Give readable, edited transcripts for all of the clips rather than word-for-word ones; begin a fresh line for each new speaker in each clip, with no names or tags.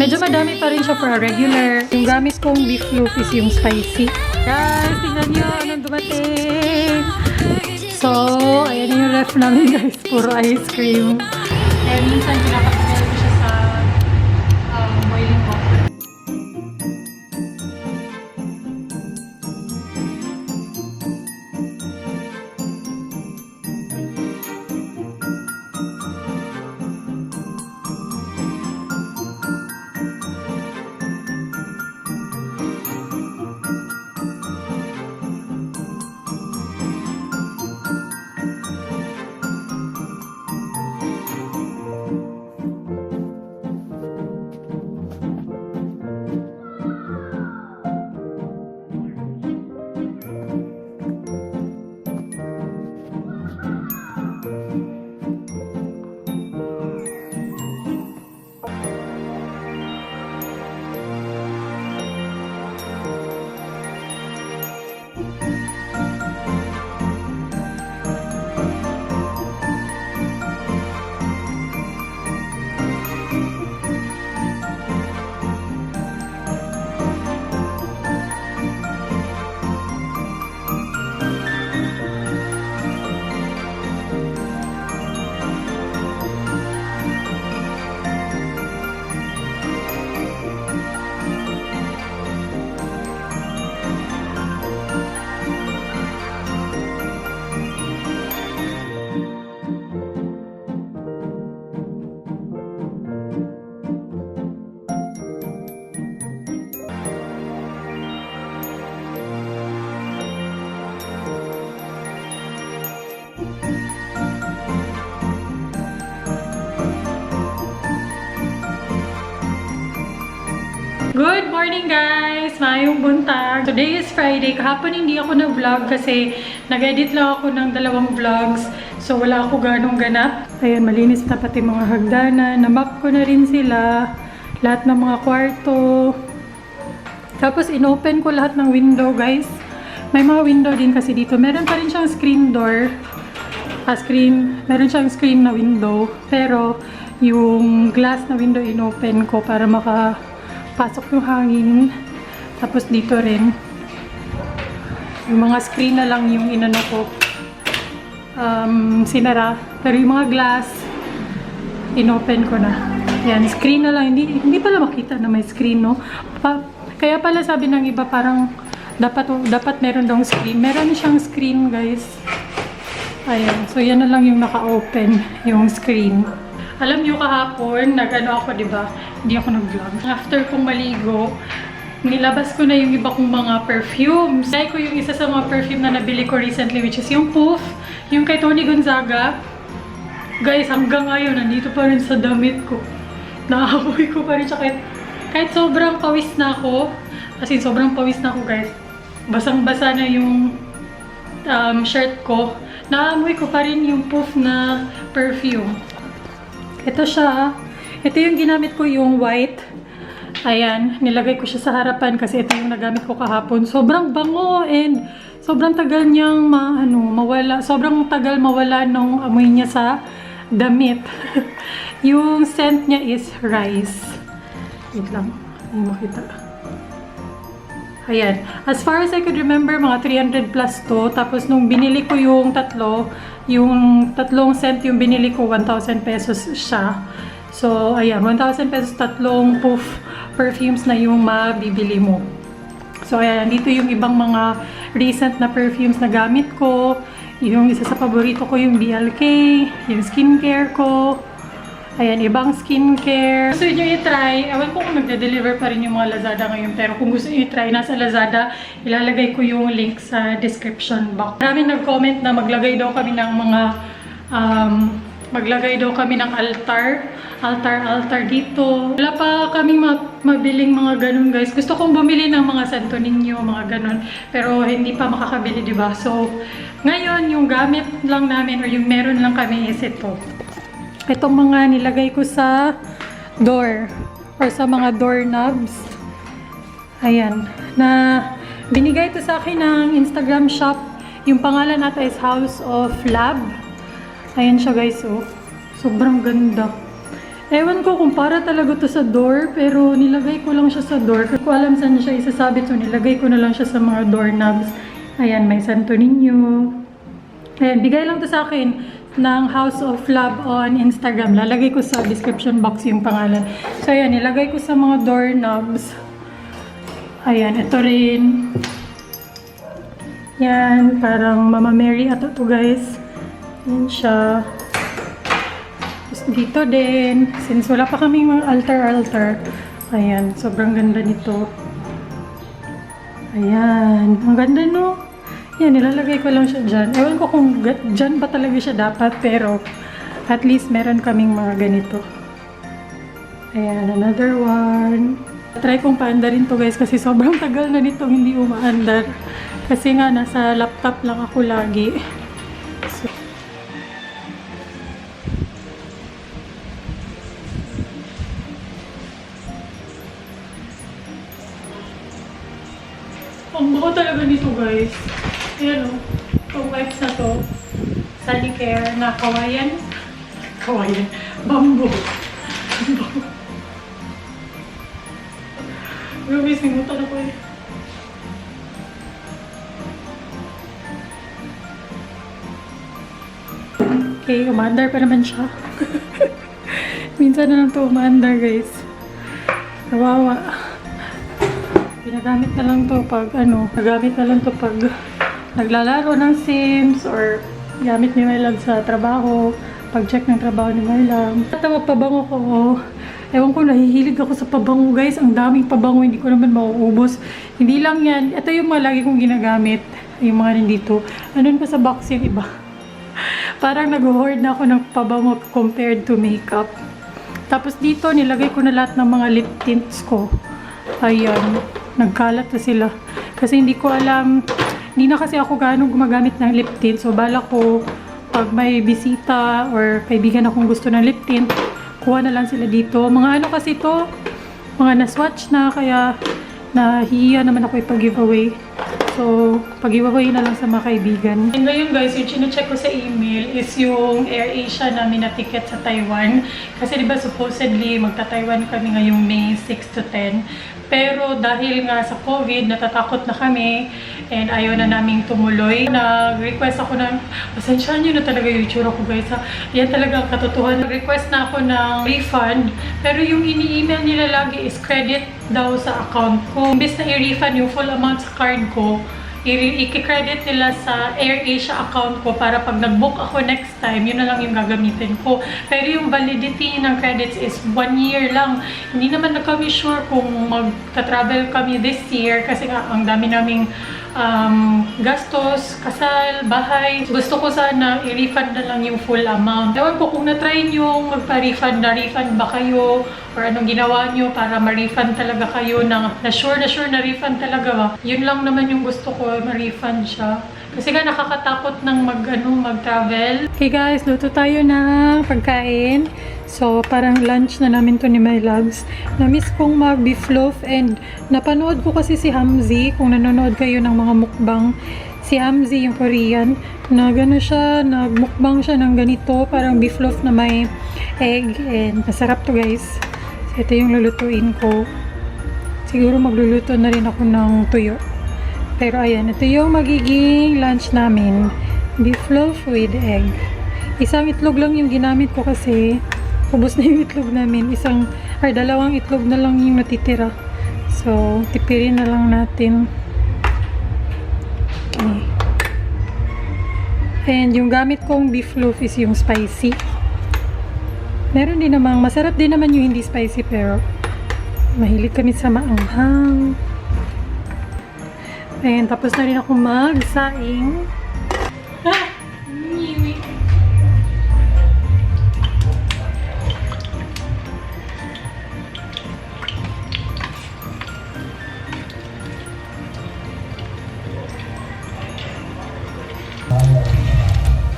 Medyo madami pa rin siya for a regular. Yung gamit kong beef loaf is yung spicy. Guys, tingnan nyo anong dumating. So, ayan yung ref namin guys. Puro ice cream. Kaya minsan pinapakabel ko siya sa boiling water. Good morning guys! Maayong buntag! Today is Friday. Kahapon hindi ako nag-vlog kasi nag-edit lang ako ng 2 vlogs. So wala ako ganong ganap. Ayan, malinis na pati mga hagdanan. Na-map ko na rin sila. Lahat ng mga kwarto. Tapos in-open ko lahat ng window guys. May mga window din kasi dito. Meron pa rin siyang screen door. Meron siyang screen na window. Pero yung glass na window in-open ko para pasok yung hangin. Tapos dito rin yung mga screen na lang yung inano ko sinara, pero yung mga glass inopen ko na. Yan, screen na lang, hindi pala makita na may screen, no? Kaya pala sabi ng iba parang dapat meron dong screen. Meron siyang screen guys. Ayan, so yan na lang yung naka-open yung screen. Alam niyo kahapon, nag-ano ako, diba? Hindi ako nag-vlog. After kong maligo, nilabas ko na yung iba kong mga perfumes. Try ko yung isa sa mga perfume na nabili ko recently, which is yung Poof, yung kay Tony Gonzaga. Guys, hanggang ngayon, nandito pa rin sa damit ko. Naamoy ko pa rin siya kahit sobrang pawis na ako. Kasi sobrang pawis na ako, guys. Basang-basa na yung shirt ko. Naamoy ko pa rin yung Poof na perfume. Ito siya. Ito yung ginamit ko, yung white. Ayan, nilagay ko siya sa harapan kasi ito yung nagamit ko kahapon. Sobrang bango and sobrang tagal niyang mawala. Sobrang tagal mawala nung amoy niya sa damit. Yung scent niya is rice. Wait lang, hindi makita. Ayan. As far as I could remember, mga 300 plus to. Tapos nung binili ko yung tatlong scent yung binili ko, 1,000 pesos siya. So, ayan, 1,000 pesos, tatlong Poof perfumes na yung mabibili mo. So, ayan, dito yung ibang mga recent na perfumes na gamit ko. Yung isa sa paborito ko, yung BLK, yung skincare ko. Ayan, ibang skincare. Gusto nyo i-try, ewan ko kung nagde-deliver pa rin yung mga Lazada ngayon. Pero kung gusto nyo i-try, nasa Lazada, ilalagay ko yung link sa description box. Maraming nag-comment na maglagay daw kami ng mga altar dito. Wala pa kaming mabiling mga ganun guys. Gusto kong bumili ng mga Santo Niño, mga ganun. Pero hindi pa makakabili, diba? So, ngayon, yung gamit lang namin or yung meron lang kami is ito. Itong mga nilagay ko sa door or sa mga doorknobs. Ayan. Na binigay ito sa akin ng Instagram shop. Yung pangalan nata is House of Lab. Ayan siya guys, oh. Sobrang ganda. Ewan ko kung para talaga to sa door, pero nilagay ko lang siya sa door. Kasi ko alam saan siya isasabit, so nilagay ko na lang siya sa mga doorknobs. Ayan, may Santo Niño. Ayan, bigay lang to sa akin ng House of Love on Instagram. Lalagay ko sa description box yung pangalan. So ayan, nilagay ko sa mga doorknobs. Ayan, ito rin. Yan, parang Mama Mary ato to guys. Yan siya. Dito din, since wala pa kaming mga altar. Ayan, sobrang ganda nito. Ayan, ang ganda no? Yan, nilalagay ko lang siya dyan. Ewan ko kung dyan ba talaga siya dapat, pero at least meron kaming mga ganito. Ayan, another one. Try kong paandarin to guys kasi sobrang tagal na nito hindi umaandar. Kasi nga, nasa laptop lang ako lagi. Ang buko talaga nito guys. Ayan o. Itong wipes na to. Sunny Care na kawayan. Kawayan. Bamboo. Grabe, simutan ako eh. Okay, umaandar pa naman siya. Minsan na lang to umaandar guys. Kawawa. Ginagamit na lang to pag nagamit na lang to pag naglalaro ng Sims or gamit ni Mylabs sa trabaho, pag-check ng trabaho ni Mylabs. Tawag pabango ko. Ewan ko, nahihilig ako sa pabango guys. Ang daming pabango, hindi ko naman mauubos. Hindi lang yan. Ito yung mga lagi kong ginagamit. Yung mga nandito. Andun pa sa box yung iba. Parang nag-hoard na ako ng pabango compared to makeup. Tapos dito, nilagay ko na lahat ng mga lip tints ko. Ayan. Nagkalat na sila. Kasi hindi ko alam, hindi na kasi ako gaano gumagamit ng lip tint. So, bala ko, pag may bisita or kaibigan akong gusto ng lip tint, kuha na lang sila dito. Mga ano kasi to, mga na-swatch na, kaya nahihiya naman ako ipag-giveaway. So, pag-giveaway na lang sa mga kaibigan. And ngayon guys, yung chine-check ko sa email is yung AirAsia namin na ticket sa Taiwan. Kasi diba supposedly magta-Taiwan kami ngayong May 6 to 10. Pero dahil nga sa COVID, natatakot na kami and ayaw na naming tumuloy. Nag-request ako ng, pasensyahan nyo na talaga yung itsura ko guys ha. Yan talaga ang katotohanan. Nag-request na ako ng refund, pero yung ini-email nila lagi is credit daw sa account ko. Imbes na i-refund yung full amount sa card ko, i-credit nila sa AirAsia account ko para pag nag-book ako next time, yun na lang yung gagamitin ko. Pero yung validity ng credits is 1 year lang. Hindi naman na kami sure kung magta-travel kami this year kasi nga ang dami naming gastos, kasal, bahay. Gusto ko sana i-refund na lang yung full amount. Ewan ko kung na-try nyo magpa-refund, na-refund ba kayo or anong ginawa nyo para ma-refund talaga kayo na sure na refund talaga ba. Yun lang naman yung gusto ko, ma-refund siya. Kasi nga nakakatakot ng mag-travel. Okay guys, luto tayo ng pagkain. So, parang lunch na namin to ni Mylabs. Na-miss kong mag-beef loaf and napanood ko kasi si Hamzi, kung nanonood kayo ng mga mukbang, si Hamzi yung Korean, na gano'n siya, nagmukbang siya ng ganito, parang beef loaf na may egg and masarap to guys. So, ito yung lulutuin ko. Siguro magluluto na rin ako ng tuyo. Pero ayan, ito yung magiging lunch namin. Beef loaf with egg. Isang itlog lang yung ginamit ko kasi ubos na yung itlog namin. Dalawang itlog na lang yung natitira. So, tipirin na lang natin. Okay. And yung gamit kong beef loaf is yung spicy. Meron din namang, masarap din naman yung hindi spicy pero mahilig kami sa maanghang. And tapos na rin ako magsaing.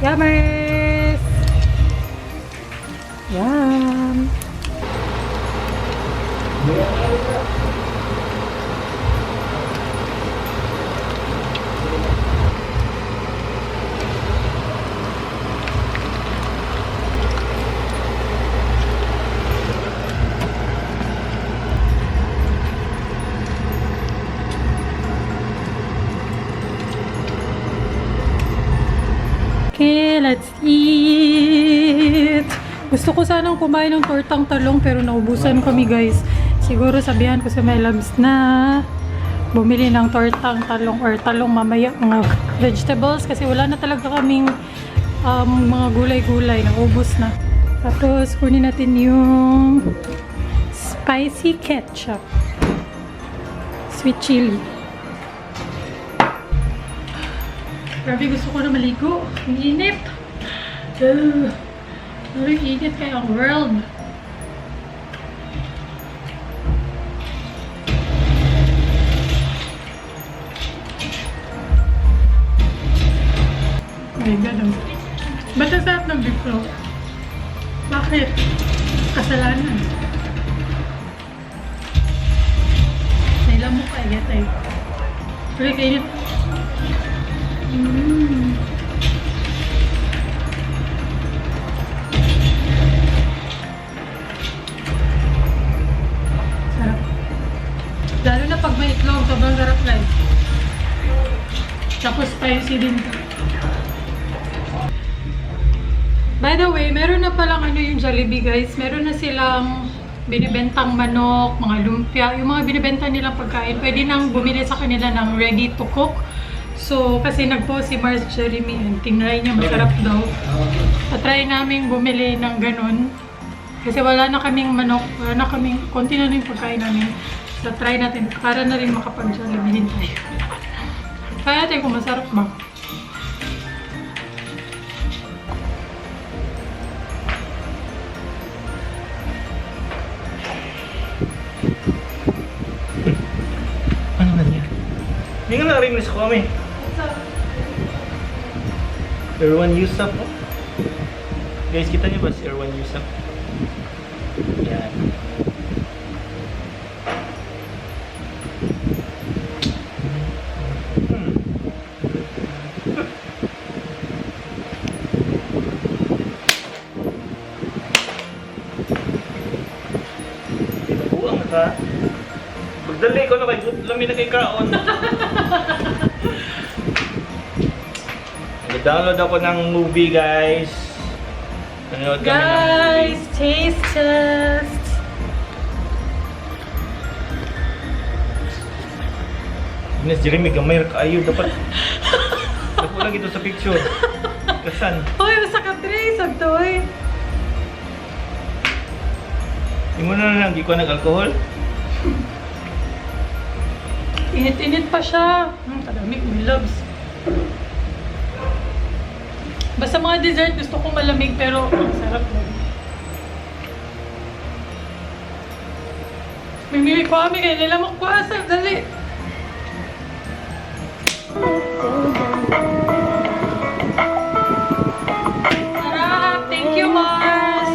Yummers! Yum! Gusto ko sanang kumain ng tortang talong pero naubusan kami guys. Siguro sabihan ko sa Mylabs na bumili ng tortang talong or talong mamaya, mga vegetables kasi wala na talaga kaming mga gulay-gulay, naubos na. Tapos kunin natin yung spicy ketchup, sweet chili. Grabe, gusto ko na maligo. Ang init. Very init kaya ang world. Oh my God. Ba't ang sarap ng beef roll? Bakit? Kasalanan. Nailam mo ka, get ay. Pero kainit. Sarap. Lalo na pag may itlog, sobrang sarap guys. Tapos spicy din. By the way, meron na palang yung Jollibee guys. Meron na silang binibentang manok, mga lumpia, yung mga binibenta nilang pagkain. Pwede nang bumili sa kanila ng ready to cook. So, kasi nag-post si Mars Jeremy and tinry niya, masarap daw. Try namin bumili ng ganun. Kasi wala na kaming manok, wala na kaming, konti na yung pagkain namin. So, try natin para na rin makapag-Jollibee din tayo. Kaya natin kung masarap ba.
Ano na niya? Hindi nga narinig ko kami. Erwan Yusuf. Oh. Guys, kita niyo ba si Erwan Yusuf? Yan. Buang ka. Pagdali ko na kay lami na kay kaon. Nag-download ako ng movie, guys. Nanonood kami ng movie.
Guys, taste test.
Ines, Jeremy, gamay ka ayo dapat. Ako lang ito sa picture. Kasan?
Hoy, basta ka trace ang toy.
Hindi mo na lang giko nag-alcohol?
Init-init pa siya. Kadamig, Mylabs. Basta mga dessert, gusto ko malamig pero ang sarap lang. Mimili ko kami kaya nila makuasa. Dali. Sarap! Thank you, Mars!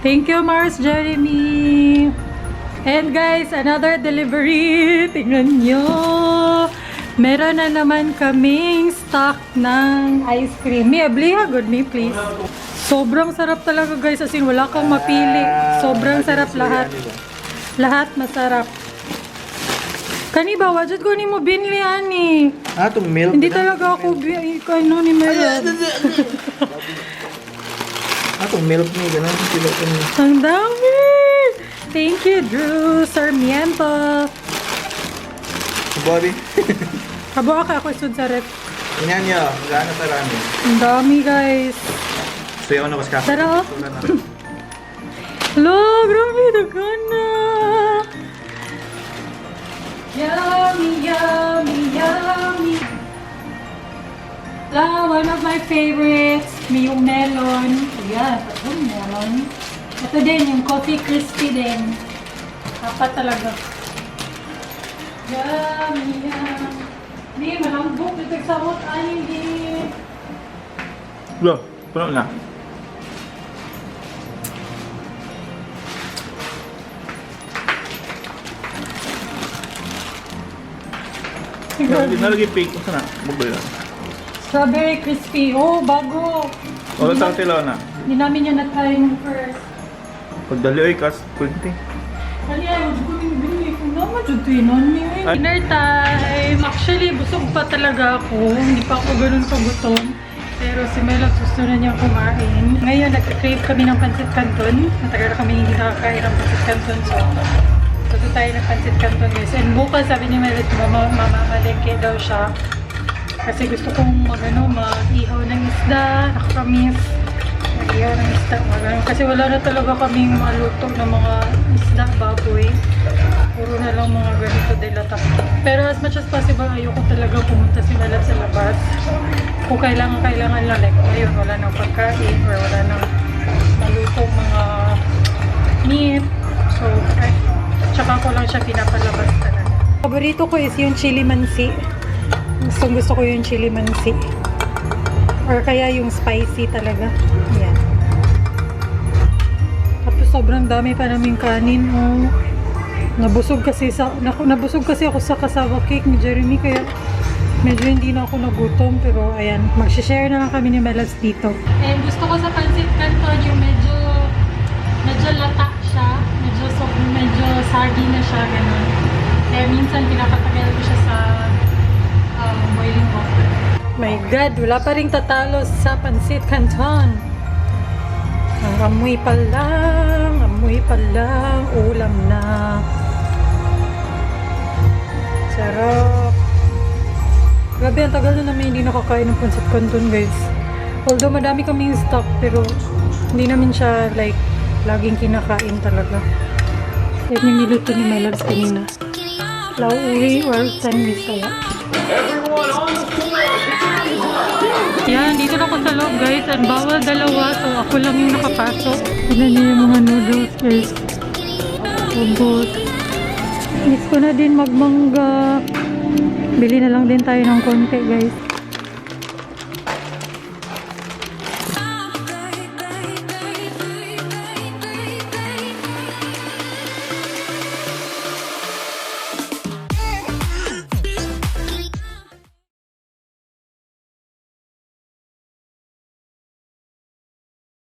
Thank you, Mars Jeremy! And guys, another delivery! Tingnan nyo! Meron na naman kaming stock ng ice cream. Mia, bliha, good me, please. Sobrang sarap talaga guys, as in wala kang mapili. Sobrang sarap lahat. Lahat masarap. Kani ba, wajud ko ni mo binli ani.
Ah, itong milk.
Hindi talaga ako ano ni Mylabs.
Ah, itong milk niya, gano'n.
Ang dami! Thank you, Drew Sarmiento.
Bobby.
Kabo ako isud sa rep.
Inyan niya, gano'n sa rami.
Ang dami guys.
Sayo na, baska.
Tara oh. Hello, grabe, nagana. Yummy, yummy, yummy. One of my favorites, may yung melon. Ayan, tatlong melon. Ito din, yung coffee crispy din. Apat talaga. Yummy, yummy. Hindi, malambok. Ito yung samot, aning din.
Bro, puno na. Nalagay pink. Masa na? Bugay lang.
Strawberry crispy. Oh, bago.
O, sa tilaw na.
Hindi namin yan na-try yung first.
Pagdali ay kas, pwede.
Kali ay, huwag ko binibili ko naman dyan tinan niya. Dinner time. Actually, busog pa talaga ako. Hindi pa ako ganun kagutom. Pero si Mylabs gusto na niya kumain. Ngayon, nag-crave kami ng pancit canton. Matagal na kami hindi nakakain ng pancit canton. So, gusto tayo ng pancit canton guys. And bukas sabi ni Mylabs, mamamalengke daw siya. Kasi gusto kong mag-ihaw ng isda. Nakakamiss. Mag-ihaw ng isda. Kasi wala na talaga kaming maluto ng mga isda, baboy. Puro na lang mga ganito dilata. Pero as much as possible, ayoko talaga pumunta si Mylabs sa labas. Kung kailangan lang, like ngayon, wala nang pagkain or wala nang malutong mga meat. So, tsaka ko lang siya pinapalabas talaga. Paborito ko is yung chili mansi. Gusto ko yung chili mansi. Or kaya yung spicy talaga. Yan. Tapos sobrang dami pa naming kanin. Oh. Nabusog kasi ako sa cassava cake ni Jeremy kaya medyo hindi na ako nagutom, pero ayan, mag-share na lang kami ni Mylabs dito. And gusto ko sa pancit canton yung medyo lata siya, medyo saggy na siya, gano'n. Kaya minsan pinapatagal ko siya sa boiling water. My God, wala pa ring tatalo sa pancit canton. Ang amoy pa lang, ulam na. Sarap. Grabe, ang tagal na namin hindi nakakain ng pancit canton guys. Although madami kaming stock, pero hindi namin siya like laging kinakain talaga. Yan yung niluto ni Mylabs kanina. Lauwi or sandwich kaya. Yan, dito na ako sa loob guys. At bawal dalawa, so ako lang yung nakapasok. Tignan niyo yung mga noodles guys. Ubos. Miss ko na din magmangga. Bili na lang din tayo ng konti guys.